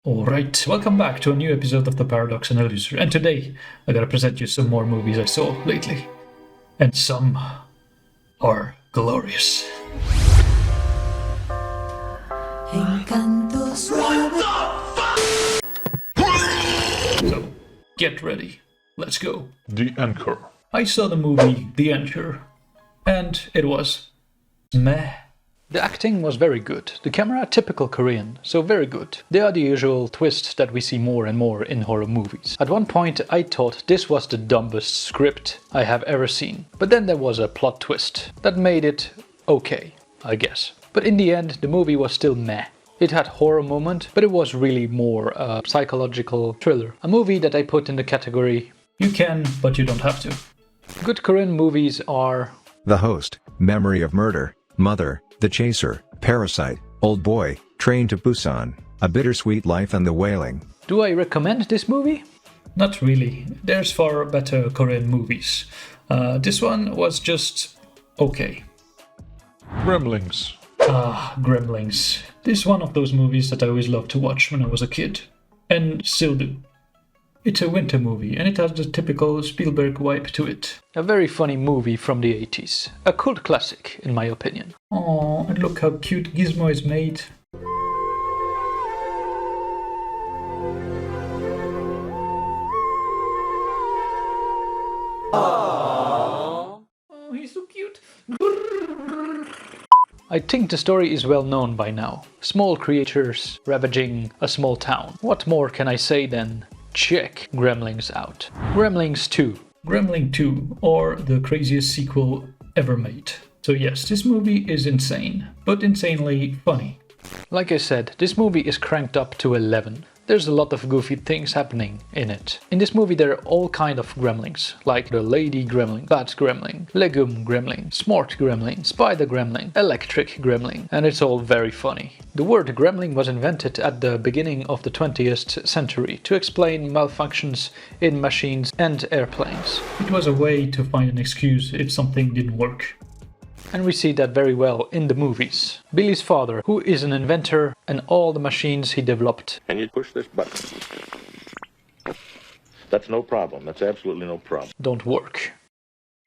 Alright, welcome back to a new episode of The Paradox Analyzer, and today I gotta present you some more movies I saw lately. And some are glorious. So, get ready. Let's go. The Anchor. I saw the movie The Anchor, and it was meh. The acting was very good. The camera, typical Korean, so very good. They are the usual twists that we see more and more in horror movies. At one point I thought this was the dumbest script I have ever seen. But then there was a plot twist that made it okay, I guess. But in the end the movie was still meh. It had horror moment, but it was really more a psychological thriller. A movie that I put in the category You can, but you don't have to. good Korean movies are The Host, Memory of Murder, Mother, The Chaser, Parasite, Old Boy, Train to Busan, A Bittersweet Life and The Wailing. Do I recommend this movie? Not really. There's far better Korean movies. This one was just okay. Gremlins. Gremlins. This is one of those movies that I always loved to watch when I was a kid. And still do. It's a winter movie, and it has the typical Spielberg vibe to it. A very funny movie from the 80s. A cult classic, in my opinion. Aww, and look how cute Gizmo is made. Oh, he's so cute. I think the story is well known by now. Small creatures ravaging a small town. What more can I say than check Gremlins out. Gremlins 2. Gremlin 2, or the craziest sequel ever made. So yes, this movie is insane, but insanely funny. Like I said, this movie is cranked up to 11. There's a lot of goofy things happening in it. In this movie there are all kind of gremlins, like the lady gremlin, bat gremlin, legume gremlin, smart gremlin, spider gremlin, electric gremlin, and it's all very funny. The word gremlin was invented at the beginning of the 20th century to explain malfunctions in machines and airplanes. It was a way to find an excuse if something didn't work. And we see that very well in the movies. Billy's father, who is an inventor, and all the machines he developed. And you push this button. That's no problem. That's absolutely no problem. Don't work.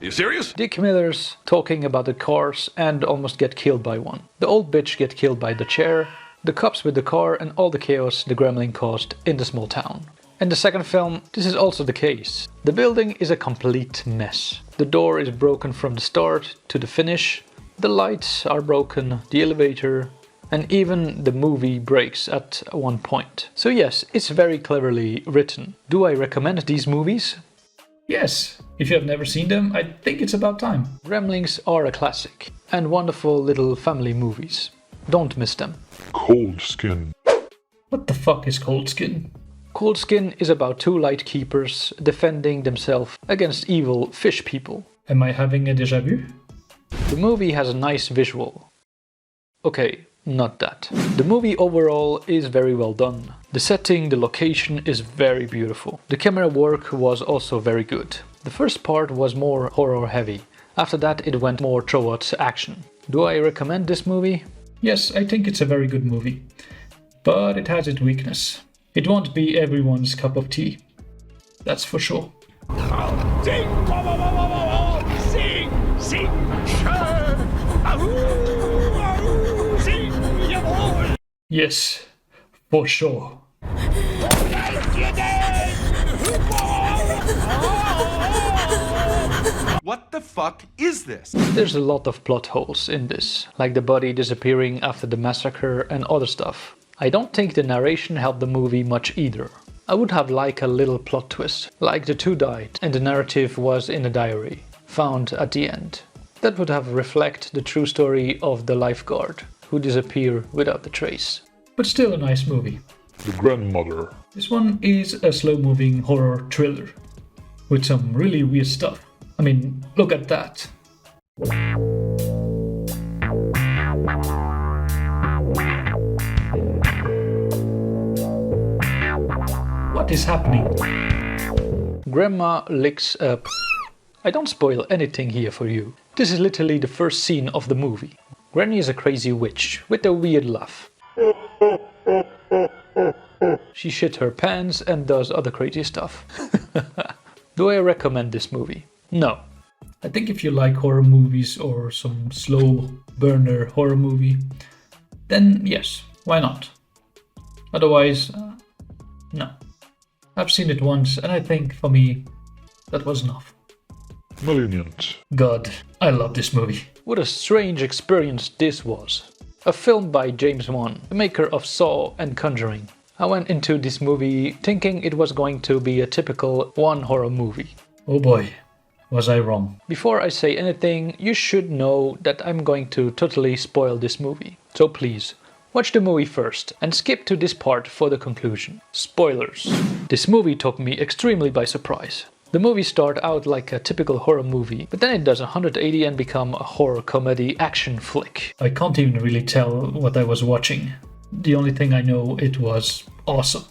Are you serious? Dick Miller's talking about the cars and almost get killed by one. The old bitch get killed by the chair, the cops with the car, and all the chaos the gremlin caused in the small town. In the second film, this is also the case. The building is a complete mess. The door is broken from the start to the finish, the lights are broken, the elevator, and even the movie breaks at one point. So yes, it's very cleverly written. Do I recommend these movies? Yes, if you have never seen them, I think it's about time. Gremlins are a classic, and wonderful little family movies. Don't miss them. Cold Skin. What the fuck is Cold Skin? Cold Skin is about two light keepers defending themselves against evil fish people. Am I having a déjà vu? The movie has a nice visual. Okay, not that. The movie overall is very well done. The setting, the location is very beautiful. The camera work was also very good. The first part was more horror heavy. After that it went more towards action. Do I recommend this movie? Yes, I think it's a very good movie. But it has its weakness. It won't be everyone's cup of tea. That's for sure. Sing, sing, sing, jawohl. Yes, for sure. What the fuck is this? There's a lot of plot holes in this, like the body disappearing after the massacre and other stuff. I don't think the narration helped the movie much either. I would have liked a little plot twist, like the two died and the narrative was in a diary, found at the end. That would have reflected the true story of the lifeguard, who disappeared without a trace. But still a nice movie. The Grandmother. This one is a slow-moving horror thriller with some really weird stuff. I mean, look at that. What is happening? Grandma licks up. I don't spoil anything here for you. This is literally the first scene of the movie. Granny is a crazy witch with a weird laugh. She shit her pants and does other crazy stuff. Do I recommend this movie? No. I think if you like horror movies or some slow burner horror movie, then yes, why not? Otherwise, no. I've seen it once and I think for me, that was enough. Malignant. God, I love this movie. What a strange experience this was. A film by James Wan, the maker of Saw and Conjuring. I went into this movie thinking it was going to be a typical one horror movie. Oh boy, was I wrong. Before I say anything, you should know that I'm going to totally spoil this movie. So please, watch the movie first and skip to this part for the conclusion. Spoilers. This movie took me extremely by surprise. The movie started out like a typical horror movie, but then it does 180 and become a horror comedy action flick. I can't even really tell what I was watching. The only thing I know, it was awesome.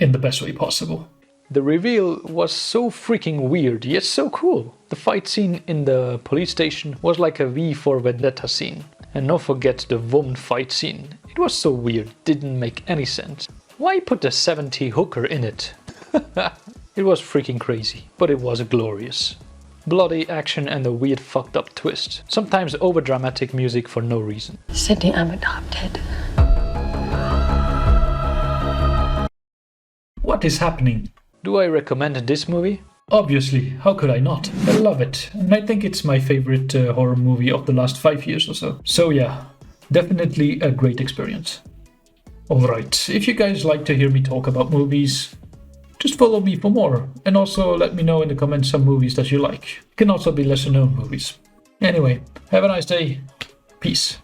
In the best way possible. The reveal was so freaking weird, yet so cool. The fight scene in the police station was like a V for Vendetta scene. And don't forget the woman fight scene. It was so weird, didn't make any sense. Why put a 70 hooker in it? It was freaking crazy, but it was glorious. Bloody action and a weird fucked up twist. Sometimes overdramatic music for no reason. Sydney, I'm adopted. What is happening? Do I recommend this movie? Obviously, how could I not? I love it, and I think it's my favorite horror movie of the last 5 years or so. So yeah, definitely a great experience. Alright, if you guys like to hear me talk about movies, just follow me for more, and also let me know in the comments some movies that you like. It can also be lesser known movies. Anyway, have a nice day. Peace.